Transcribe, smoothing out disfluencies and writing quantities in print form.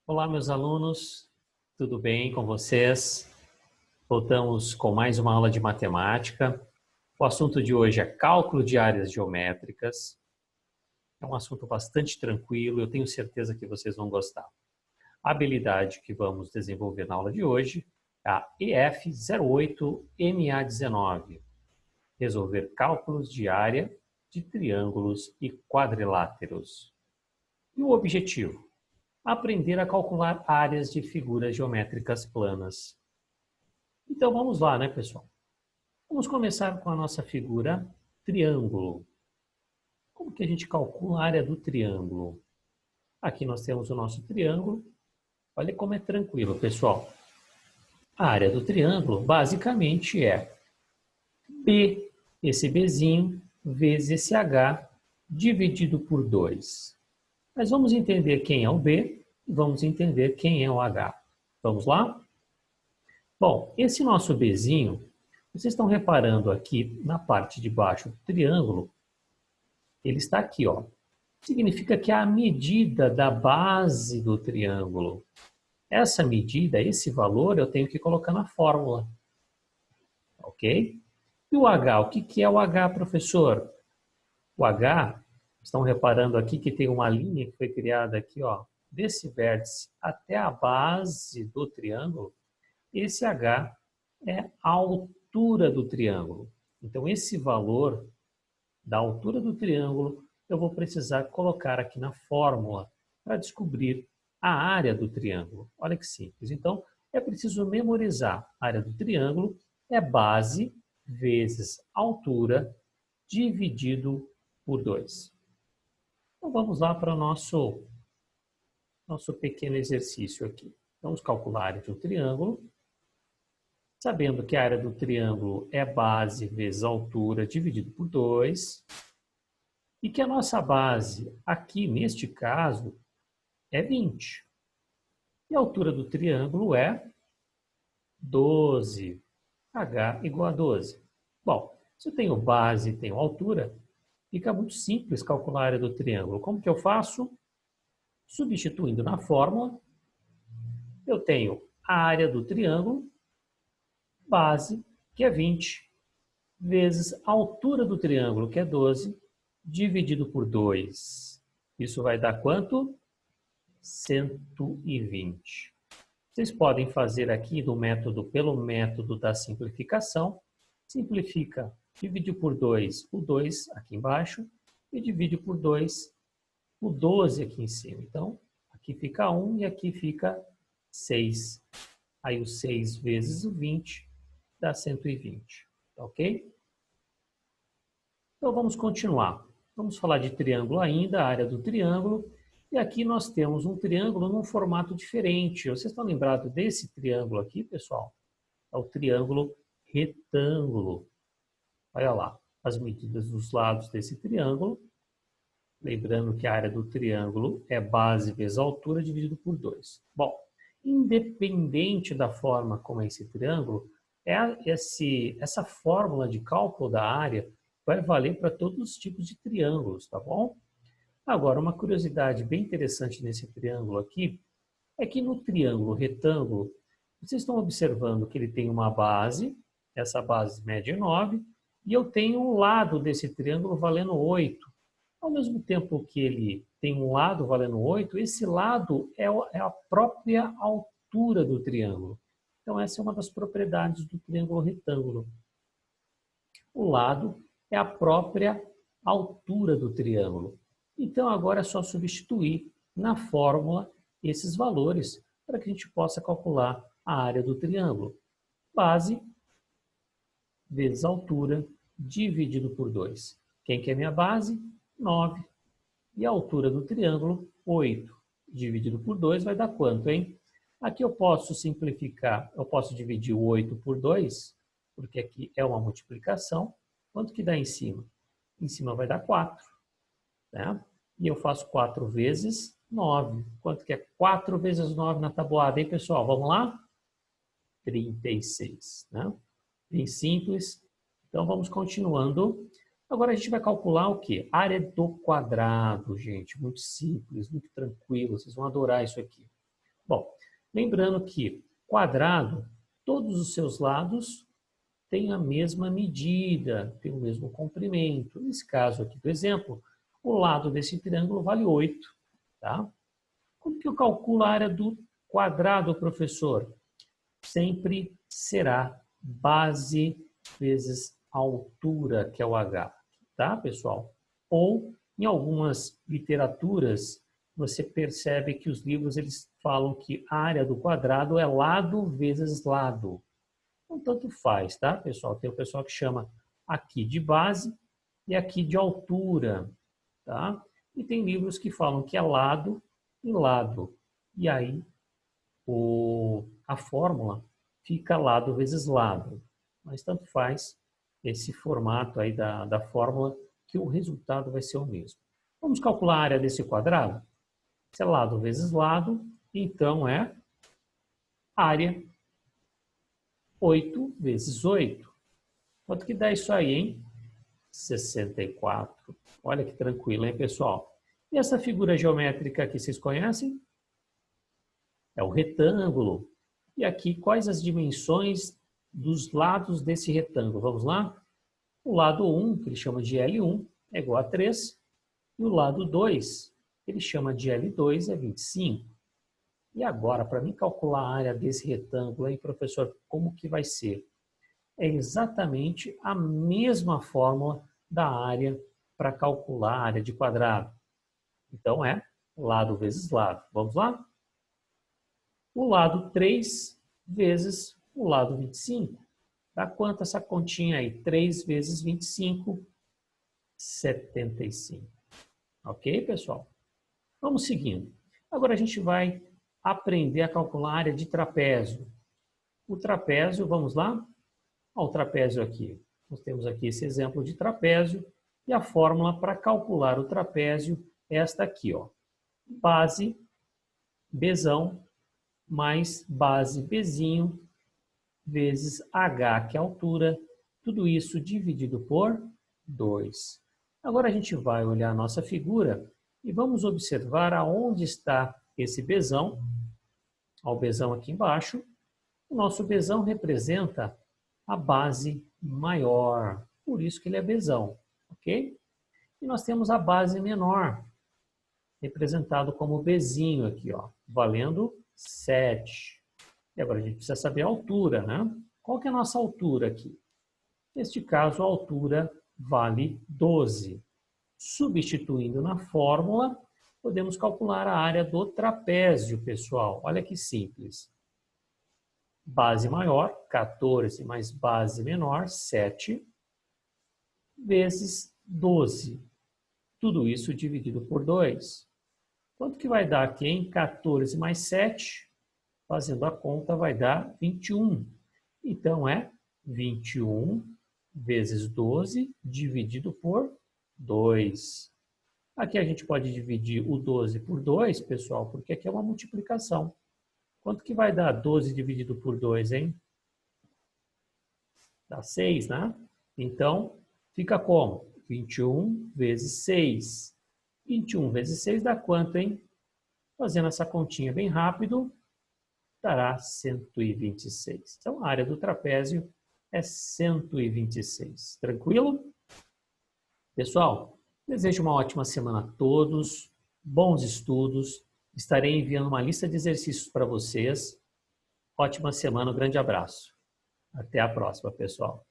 Olá, meus alunos, tudo bem com vocês? Voltamos com mais uma aula de matemática. O assunto de hoje é cálculo de áreas geométricas. É um assunto bastante tranquilo, eu tenho certeza que vocês vão gostar. A habilidade que vamos desenvolver na aula de hoje é a EF08MA19, resolver cálculos de área de triângulos e quadriláteros. E o objetivo? Aprender a calcular áreas de figuras geométricas planas. Então vamos lá, né, pessoal? Vamos começar com a nossa figura triângulo. Como que a gente calcula a área do triângulo? Aqui nós temos o nosso triângulo. Olha como é tranquilo, pessoal. A área do triângulo basicamente é B, esse Bzinho, vezes esse H, dividido por 2. Mas vamos entender quem é o B e vamos entender quem é o H. Vamos lá? Bom, esse nosso Bzinho, vocês estão reparando aqui na parte de baixo do triângulo, ele está aqui, ó. Significa que é a medida da base do triângulo. Essa medida, esse valor, eu tenho que colocar na fórmula. Ok? E o H, o que é o H, professor? O H, estão reparando aqui que tem uma linha que foi criada aqui, ó, desse vértice até a base do triângulo. Esse H é a altura do triângulo. Então, esse valor da altura do triângulo, eu vou precisar colocar aqui na fórmula para descobrir a área do triângulo. Olha que simples. Então, é preciso memorizar. A área do triângulo é base vezes altura dividido por 2. Então, vamos lá para o nosso pequeno exercício aqui. Vamos calcular a área de um triângulo. Sabendo que a área do triângulo é base vezes altura dividido por 2. E que a nossa base, aqui neste caso, é 20. E a altura do triângulo é 12. H igual a 12. Bom, se eu tenho base e tenho altura, fica muito simples calcular a área do triângulo. Como que eu faço? Substituindo na fórmula, eu tenho a área do triângulo, base, que é 20, vezes a altura do triângulo, que é 12, dividido por 2. Isso vai dar quanto? 120. Vocês podem fazer aqui pelo método da simplificação. Simplifica, divide por 2 o 2 aqui embaixo e divide por 2 o 12 aqui em cima. Então, aqui fica 1 e aqui fica 6. Aí o 6 vezes o 20 dá 120. Tá ok? Então vamos continuar. Vamos falar de triângulo ainda, a área do triângulo. E aqui nós temos um triângulo num formato diferente. Vocês estão lembrados desse triângulo aqui, pessoal? É o triângulo retângulo. Olha lá, as medidas dos lados desse triângulo. Lembrando que a área do triângulo é base vezes altura dividido por 2. Bom, independente da forma como é esse triângulo, essa fórmula de cálculo da área vai valer para todos os tipos de triângulos, tá bom? Agora, uma curiosidade bem interessante nesse triângulo aqui é que no triângulo retângulo, vocês estão observando que ele tem uma base, essa base mede 9, e eu tenho um lado desse triângulo valendo 8. Ao mesmo tempo que ele tem um lado valendo 8, esse lado é a própria altura do triângulo. Então, essa é uma das propriedades do triângulo retângulo. O lado é a própria altura do triângulo. Então, agora é só substituir na fórmula esses valores para que a gente possa calcular a área do triângulo. Base vezes altura dividido por 2. Quem que é minha base? 9. E a altura do triângulo, 8. Dividido por 2 vai dar quanto, hein? Aqui eu posso simplificar, eu posso dividir o 8 por 2, porque aqui é uma multiplicação. Quanto que dá em cima? Em cima vai dar 4. Né? E eu faço 4 vezes 9. Quanto que é 4 vezes 9 na tabuada, hein, pessoal? Vamos lá? 36. Né? Bem simples. Então, vamos continuando. Agora, a gente vai calcular o quê? Área do quadrado, gente. Muito simples, muito tranquilo. Vocês vão adorar isso aqui. Bom, lembrando que quadrado, todos os seus lados têm a mesma medida, têm o mesmo comprimento. Nesse caso aqui do exemplo, o lado desse triângulo vale 8. Tá? Como que eu calculo a área do quadrado, professor? Sempre será base vezes a altura, que é o H. Tá, pessoal? Ou, em algumas literaturas, você percebe que os livros eles falam que a área do quadrado é lado vezes lado. Então, tanto faz, tá, pessoal? Tem o pessoal que chama aqui de base e aqui de altura, tá? E tem livros que falam que é lado e lado. E aí, a fórmula fica lado vezes lado. Mas tanto faz esse formato aí da fórmula que o resultado vai ser o mesmo. Vamos calcular a área desse quadrado? Se é lado vezes lado, então é área 8 vezes 8. Quanto que dá isso aí, hein? 64. Olha que tranquilo, hein, pessoal? E essa figura geométrica aqui, vocês conhecem? É o retângulo. E aqui, quais as dimensões dos lados desse retângulo? Vamos lá? O lado 1, que ele chama de L1, é igual a 3. E o lado 2, que ele chama de L2, é 25. E agora, para mim calcular a área desse retângulo, aí, professor, como que vai ser? É exatamente a mesma fórmula da área para calcular a área de quadrado. Então, é lado vezes lado. Vamos lá? O lado 3 vezes o lado 25. Dá quanto essa continha aí? 3 vezes 25, 75. Ok, pessoal? Vamos seguindo. Agora a gente vai aprender a calcular a área de trapézio. O trapézio, vamos lá? Olha o trapézio aqui. Nós temos aqui esse exemplo de trapézio e a fórmula para calcular o trapézio é esta aqui, ó. Base Bzão mais base Bzinho vezes H, que é a altura, tudo isso dividido por 2. Agora a gente vai olhar a nossa figura e vamos observar aonde está esse Bzão. Olha o Bzão aqui embaixo. O nosso Bzão representa a base maior, por isso que ele é Bzão, ok? E nós temos a base menor, representado como Bzinho aqui, ó, valendo 7. E agora a gente precisa saber a altura, né? Qual que é a nossa altura aqui? Neste caso, a altura vale 12. Substituindo na fórmula, podemos calcular a área do trapézio, pessoal. Olha que simples. Base maior, 14, mais base menor, 7, vezes 12. Tudo isso dividido por 2. Quanto que vai dar aqui, hein? 14 mais 7, fazendo a conta, vai dar 21. Então, é 21 vezes 12 dividido por 2. Aqui a gente pode dividir o 12 por 2, pessoal, porque aqui é uma multiplicação. Quanto que vai dar 12 dividido por 2, hein? Dá 6, né? Então, fica como? 21 vezes 6. 21 vezes 6 dá quanto, hein? Fazendo essa continha bem rápido, dará 126. Então, a área do trapézio é 126. Tranquilo? Pessoal, desejo uma ótima semana a todos, bons estudos. Estarei enviando uma lista de exercícios para vocês. Ótima semana, um grande abraço. Até a próxima, pessoal.